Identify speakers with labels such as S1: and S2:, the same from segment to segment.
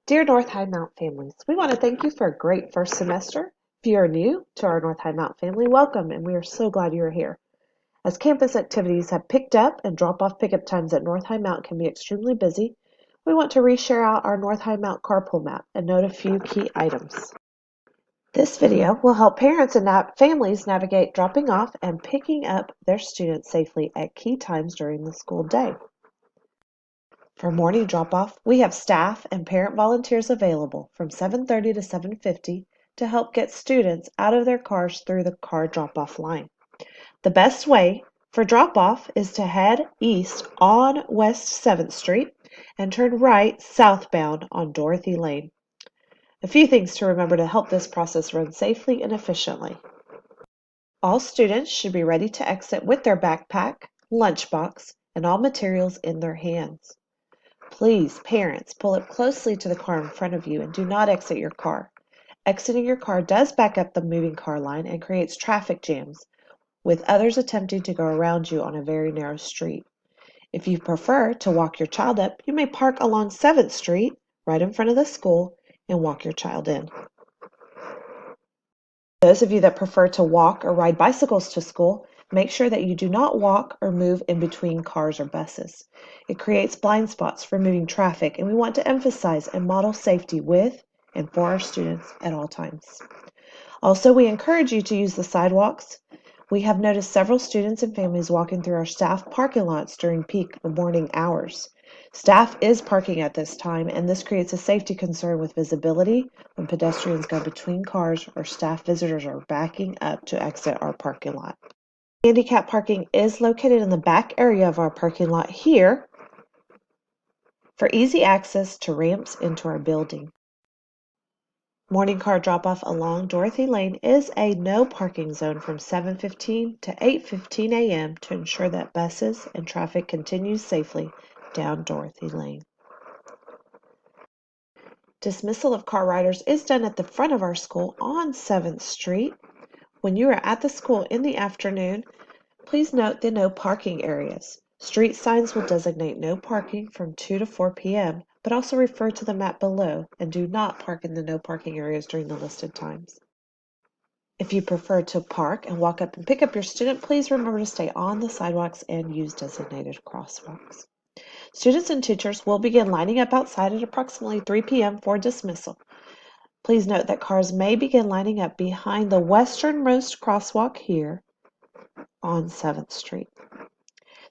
S1: Dear North High Mount families, we want to thank you for a great first semester. If you are new to our North High Mount family, welcome, and we are so glad you are here. As campus activities have picked up and drop-off pickup times at North High Mount can be extremely busy, we want to re-share out our North High Mount carpool map and note a few key items. This video will help parents and families navigate dropping off and picking up their students safely at key times during the school day. For morning drop-off, we have staff and parent volunteers available from 7:30 to 7:50 to help get students out of their cars through the car drop-off line. The best way for drop-off is to head east on West 7th Street and turn right southbound on Dorothy Lane. A few things to remember to help this process run safely and efficiently. All students should be ready to exit with their backpack, lunchbox, and all materials in their hands. Please, parents, pull up closely to the car in front of you and do not exit your car. Exiting your car does back up the moving car line and creates traffic jams, with others attempting to go around you on a very narrow street. If you prefer to walk your child up, you may park along 7th Street, right in front of the school, and walk your child in. Those of you that prefer to walk or ride bicycles to school, make sure that you do not walk or move in between cars or buses. It creates blind spots for moving traffic, and we want to emphasize and model safety with and for our students at all times. Also, we encourage you to use the sidewalks. We have noticed several students and families walking through our staff parking lots during peak morning hours. Staff is parking at this time, and this creates a safety concern with visibility when pedestrians go between cars or staff visitors are backing up to exit our parking lot. Handicap parking is located in the back area of our parking lot here for easy access to ramps into our building. Morning car drop-off along Dorothy Lane is a no parking zone from 7:15 to 8:15 a.m. to ensure that buses and traffic continues safely down Dorothy Lane. Dismissal of car riders is done at the front of our school on 7th Street. When you are at the school in the afternoon, please note the no parking areas. Street signs will designate no parking from 2 to 4 p.m., but also refer to the map below and do not park in the no parking areas during the listed times. If you prefer to park and walk up and pick up your student, please remember to stay on the sidewalks and use designated crosswalks. Students and teachers will begin lining up outside at approximately 3 p.m. for dismissal. Please note that cars may begin lining up behind the westernmost crosswalk here on 7th Street.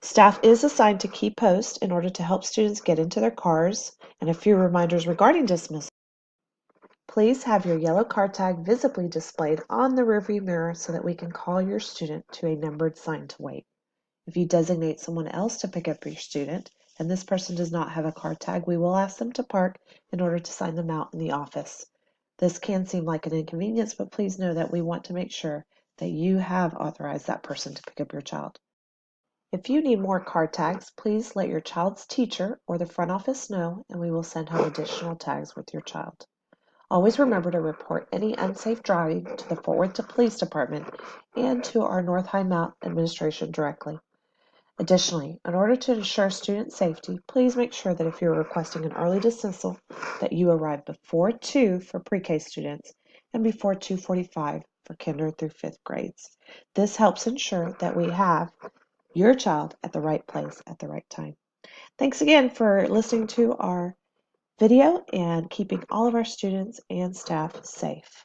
S1: Staff is assigned to key posts in order to help students get into their cars, and a few reminders regarding dismissal. Please have your yellow car tag visibly displayed on the rearview mirror so that we can call your student to a numbered sign to wait. If you designate someone else to pick up your student and this person does not have a car tag, we will ask them to park in order to sign them out in the office. This can seem like an inconvenience, but please know that we want to make sure that you have authorized that person to pick up your child. If you need more car tags, please let your child's teacher or the front office know, and we will send home additional tags with your child. Always remember to report any unsafe driving to the Fort Worth Police Department and to our North High Mount administration directly. Additionally, in order to ensure student safety, please make sure that if you are requesting an early dismissal, that you arrive before 2 for pre-K students and before 2:45 for kinder through 5th grades. This helps ensure that we have your child at the right place at the right time. Thanks again for listening to our video and keeping all of our students and staff safe.